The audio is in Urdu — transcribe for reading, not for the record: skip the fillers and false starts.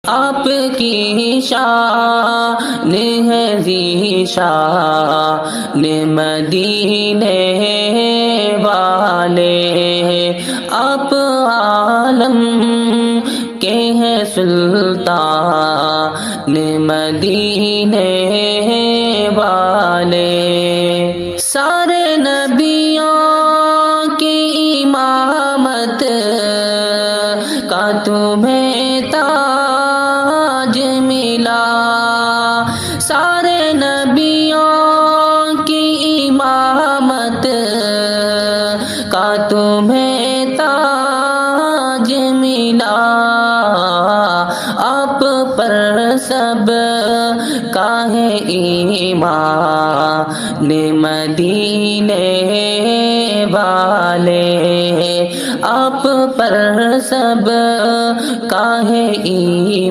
آپ کی شان ہے ذیشان مدینے والے، آپ عالم کے ہیں سلطان مدینے والے، سارے نبیوں کی امامت کا تمہیں تاج ملا، سارے نبیوں کی امامت کا تمہیں تاج ملا، آپ پر سب کا ہے ایمان مدینے والے، آپ پر سب کا ہے ایمان۔